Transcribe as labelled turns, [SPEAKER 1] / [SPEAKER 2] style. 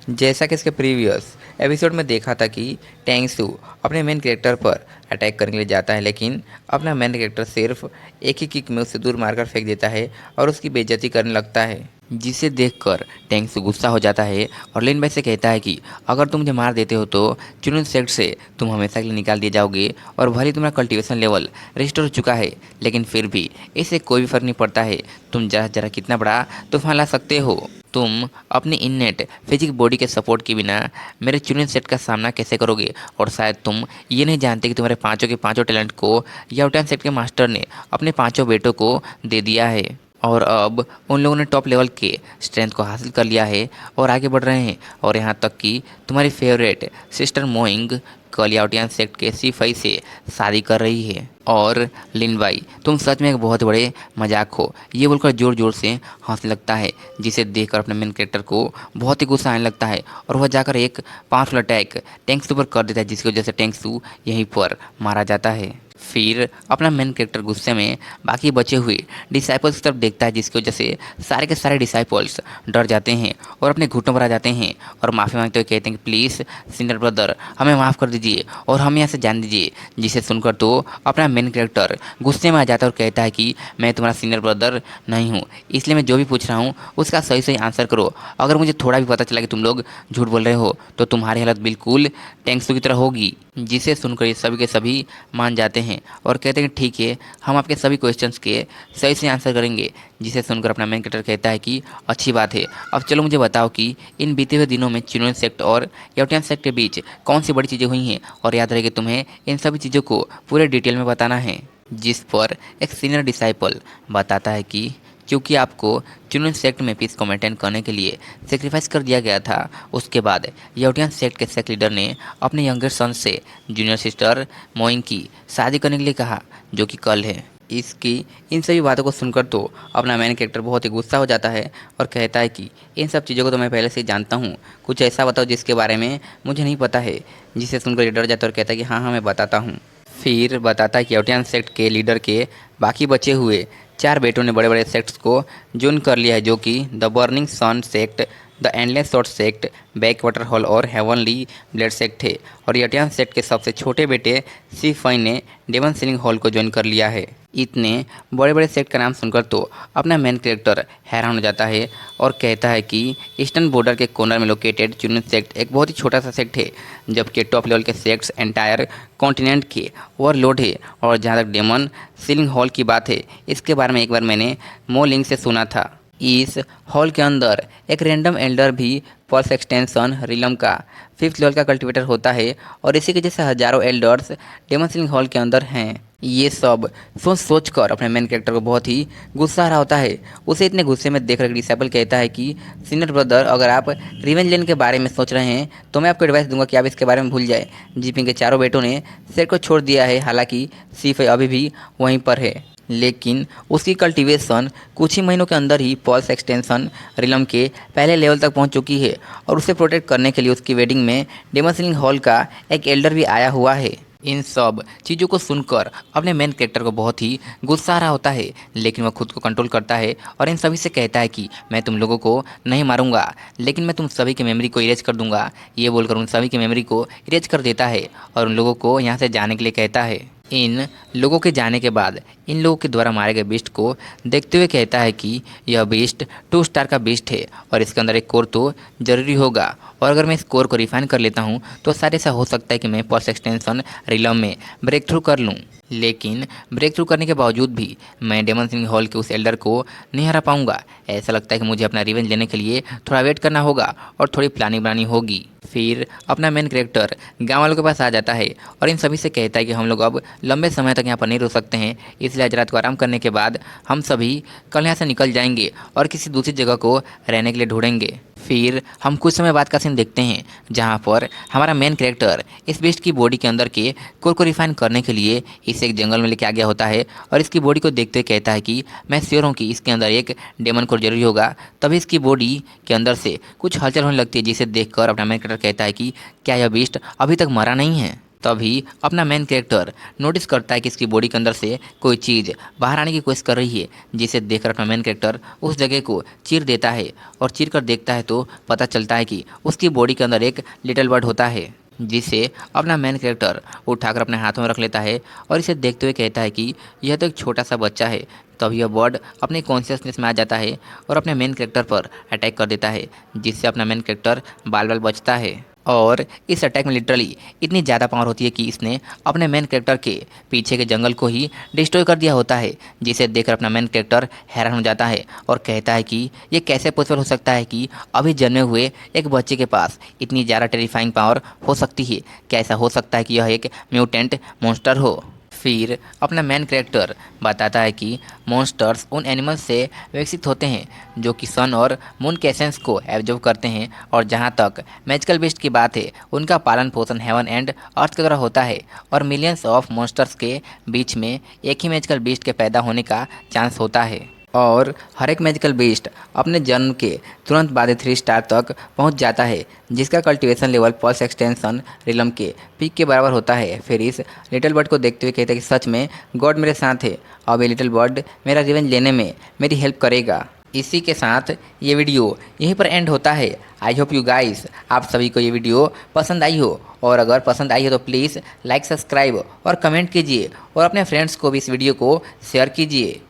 [SPEAKER 1] जैसा कि इसके प्रीवियस एपिसोड में देखा था कि टैंग सू अपने मेन कैरेक्टर पर अटैक करने के लिए जाता है, लेकिन अपना मेन कैरेक्टर सिर्फ एक ही किक में उसे दूर मारकर फेंक देता है और उसकी बेइज्जती करने लगता है, जिसे देखकर टैंग सू गुस्सा हो जाता है और लिन बाई से कहता है कि अगर तुम मुझे मार देते हो तो चुनिन सेक्ट से तुम हमेशा के लिए निकाल दिए जाओगे और भले ही तुम्हारा कल्टीवेशन लेवल रिस्टोर हो चुका है, लेकिन फिर भी इससे कोई भी फर्क नहीं पड़ता है। तुम जरा जरा कितना बड़ा तूफान ला सकते हो। तुम अपनी इननेट फिजिक बॉडी के सपोर्ट के बिना मेरे चुनिन सेट का सामना कैसे करोगे? और शायद तुम ये नहीं जानते कि तुम्हारे पांचों के पांचों टैलेंट को याओटियान सेट के मास्टर ने अपने पांचों बेटों को दे दिया है और अब उन लोगों ने टॉप लेवल के स्ट्रेंथ को हासिल कर लिया है और आगे बढ़ रहे हैं। और यहाँ तक कि तुम्हारी फेवरेट सिस्टर मोइंग कल याओटियान सेक्ट के सिपाही से शादी कर रही है। और लिन बाई, तुम सच में एक बहुत बड़े मजाक हो, ये बोलकर जोर जोर से हंसने लगता है, जिसे देखकर अपने मेन कैरेक्टर को बहुत ही गुस्सा आने लगता है और वह जाकर एक पावरफुल अटैक टैंक सू पर कर देता है, जिसकी वजह से टैंक सू यहीं पर मारा जाता है। फिर अपना मेन कैरेक्टर गुस्से में बाकी बचे हुए डिसाइपल्स की तरफ देखता है, जिसकी वजह से सारे के सारे डिसाइपल्स डर जाते हैं और अपने घुटनों पर आ जाते हैं और माफ़ी मांगते हुए कहते हैं कि प्लीज़ सीनियर ब्रदर हमें माफ़ कर दीजिए और हमें यहाँ से जान दीजिए। जिसे सुनकर तो अपना मेन कैरेक्टर गुस्से में आ जाता है और कहता है कि मैं तुम्हारा सीनियर ब्रदर नहीं हूँ, इसलिए मैं जो भी पूछ रहा हूँ उसका सही सही आंसर करो। अगर मुझे थोड़ा भी पता चला कि तुम लोग झूठ बोल रहे हो तो तुम्हारी हालत बिल्कुल टैंक सू की तरह होगी। जिसे सुनकर ये सभी के सभी मान जाते हैं और कहते हैं कि ठीक है, हम आपके सभी क्वेश्चंस के सही से आंसर करेंगे। जिसे सुनकर अपना मेन कैरेक्टर कहता है कि अच्छी बात है, अब चलो मुझे बताओ कि इन बीते हुए दिनों में चुनिन सेक्ट और याओटियान सेक्ट के बीच कौन सी बड़ी चीज़ें हुई हैं, और याद रहे कि तुम्हें इन सभी चीज़ों को पूरे डिटेल में बताना है। जिस पर एक सीनियर डिसाइपल बताता है कि क्योंकि आपको चुनिन सेक्ट में पीस को मेंटेन करने के लिए सेक्रीफाइस कर दिया गया था, उसके बाद याओटियान सेक्ट के सेक्ट लीडर ने अपने यंगर सन से जूनियर सिस्टर मोइंग की शादी करने के लिए कहा, जो कि कल है। इसकी इन सभी बातों को सुनकर तो अपना मेन कैरेक्टर बहुत ही गुस्सा हो जाता है और कहता है कि इन सब चीज़ों को तो मैं पहले से ही जानता हूँ, कुछ ऐसा बताओ जिसके बारे में मुझे नहीं पता है। जिसे सुनकर ये डर जाता है और कहता है कि हाँ हाँ मैं बताता हूँ। फिर बताता है कि याओटियान सेक्ट के लीडर के बाकी बचे हुए 4 बेटों ने बड़े बड़े सेक्ट्स को ज्वाइन कर लिया है, जो कि the burning sun sect, the endless short sect, back water hall और हेवनली ब्लेड सेक्ट है। और याओटियान सेक्ट के सबसे छोटे बेटे सी फाइन ने डेमन सीलिंग हॉल को ज्वाइन कर लिया है। इतने बड़े बड़े सेक्ट का नाम सुनकर तो अपना मेन कैरेक्टर हैरान हो जाता है और कहता है कि ईस्टर्न बॉर्डर के कॉर्नर में लोकेटेड चुनिन सेक्ट एक बहुत ही छोटा सा सेक्ट है, जबकि टॉप लेवल के सेक्ट्स एंटायर कॉन्टिनेंट के ओवरलोड है। और जहाँ तक डेमन सीलिंग हॉल की बात है, इसके बारे में एक बार मैंने मो लिंग से सुना था। इस हॉल के अंदर एक रैंडम एल्डर भी पल्स एक्सटेंशन रिलम का 5th लेवल का कल्टीवेटर होता है और इसी के जैसे हजारों एल्डर्स डेमन सीलिंग हॉल के अंदर हैं। ये सब सोच सोच कर अपने मेन कैरेक्टर को बहुत ही गुस्सा आ रहा होता है। उसे इतने गुस्से में देख कर डिसेबल कहता है कि सीनियर ब्रदर, अगर आप रिवेंज लेने के बारे में सोच रहे हैं तो मैं आपको एडवाइस दूंगा कि आप इसके बारे में भूल जाए। जीपिंग के चारों बेटों ने शेर को छोड़ दिया है, हालांकि सीफ अभी भी वहीं पर है, लेकिन उसकी कल्टीवेशन कुछ ही महीनों के अंदर ही पल्स एक्सटेंशन रिलम के पहले लेवल तक पहुंच चुकी है। और उसे प्रोटेक्ट करने के लिए उसकी वेडिंग में डेमन सीलिंग हॉल का एक एल्डर भी आया हुआ है। इन सब चीज़ों को सुनकर अपने मेन कैरेक्टर को बहुत ही गुस्सा आ रहा होता है, लेकिन वह खुद को कंट्रोल करता है और इन सभी से कहता है कि मैं तुम लोगों को नहीं मारूंगा, लेकिन मैं तुम सभी की मेमोरी को इरेज कर दूंगा। ये बोलकर उन सभी की मेमोरी को इरेज कर देता है और उन लोगों को यहाँ से जाने के लिए कहता है। इन लोगों के जाने के बाद इन लोगों के द्वारा मारे गए बीस्ट को देखते हुए कहता है कि यह बीस्ट 2 स्टार का बीस्ट है और इसके अंदर एक कोर तो ज़रूरी होगा, और अगर मैं इस कोर को रिफाइन कर लेता हूँ तो शायद ऐसा हो सकता है कि मैं पल्स एक्सटेंशन रिलम में ब्रेक थ्रू कर लूँ। लेकिन ब्रेक थ्रू करने के बावजूद भी मैं डेमन सीलिंग हॉल के उस एल्डर को नहीं हरा पाऊंगा। ऐसा लगता है कि मुझे अपना रिवेंज लेने के लिए थोड़ा वेट करना होगा और थोड़ी प्लानिंग बनानी होगी। फिर अपना मेन कैरेक्टर गाँव वालों के पास आ जाता है और इन सभी से कहता है कि हम लोग अब लंबे समय तक यहाँ पर नहीं रुक सकते हैं, इसलिए आज रात को आराम करने के बाद हम सभी कल यहाँ से निकल जाएंगे और किसी दूसरी जगह को रहने के लिए ढूंढेंगे। फिर हम कुछ समय बाद का सीन देखते हैं, जहाँ पर हमारा मेन कैरेक्टर इस बीस्ट की बॉडी के अंदर के कोर को रिफाइन करने के लिए इसे एक जंगल में लेके आ गया होता है और इसकी बॉडी को देखते हुए कहता है कि मैं श्योर हूँ कि इसके अंदर एक डेमन कोर जरूरी होगा। तभी इसकी बॉडी के अंदर से कुछ हलचल होने लगती है, जिसे देखकर अपना मेन कैरेक्टर कहता है कि क्या यह बीस्ट अभी तक मरा नहीं है। तभी अपना मेन कैरेक्टर नोटिस करता है कि इसकी बॉडी के अंदर से कोई चीज़ बाहर आने की कोशिश कर रही है, जिसे देखकर अपना मेन कैरेक्टर उस जगह को चीर देता है और चीर कर देखता है तो पता चलता है कि उसकी बॉडी के अंदर एक लिटिल बर्ड होता है, जिसे अपना मेन कैरेक्टर उठाकर अपने हाथों में रख लेता है और इसे देखते हुए कहता है कि यह तो एक छोटा सा बच्चा है। तभी यह बर्ड अपनी कॉन्शियसनेस में आ जाता है और अपने मेन कैरेक्टर पर अटैक कर देता है, जिससे अपना मेन कैरेक्टर बाल बाल बचता है। और इस अटैक में लिटरली इतनी ज़्यादा पावर होती है कि इसने अपने मेन कैरेक्टर के पीछे के जंगल को ही डिस्ट्रॉय कर दिया होता है, जिसे देखकर अपना मेन कैरेक्टर हैरान हो जाता है और कहता है कि ये कैसे पॉसिबल हो सकता है कि अभी जन्मे हुए एक बच्चे के पास इतनी ज़्यादा टेरिफाइंग पावर हो सकती है। क्या ऐसा हो सकता है कि यह एक म्यूटेंट मॉन्स्टर हो? फिर अपना मेन कैरेक्टर बताता है कि मॉन्स्टर्स उन एनिमल्स से विकसित होते हैं जो कि सन और मून के एसेंस को एब्जॉर्ब करते हैं, और जहाँ तक मैजिकल बीस्ट की बात है, उनका पालन पोषण हेवन एंड अर्थ की तरह होता है और मिलियंस ऑफ मॉन्स्टर्स के बीच में एक ही मैजिकल बीस्ट के पैदा होने का चांस होता है। और हर एक मैजिकल बीस्ट अपने जन्म के तुरंत बाद 3 स्टार तक पहुंच जाता है, जिसका cultivation level pulse extension realm के पीक के बराबर होता है। फिर इस लिटिल बर्ड को देखते हुए कहते हैं कि सच में गॉड मेरे साथ है, अब ये लिटिल बर्ड मेरा रिवेंज लेने में मेरी हेल्प करेगा। इसी के साथ ये वीडियो यहीं पर एंड होता है। आई होप यू गाइस, आप सभी को ये वीडियो पसंद आई हो, और अगर पसंद आई हो तो प्लीज़ लाइक, सब्सक्राइब और कमेंट कीजिए और अपने फ्रेंड्स को भी इस वीडियो को शेयर कीजिए।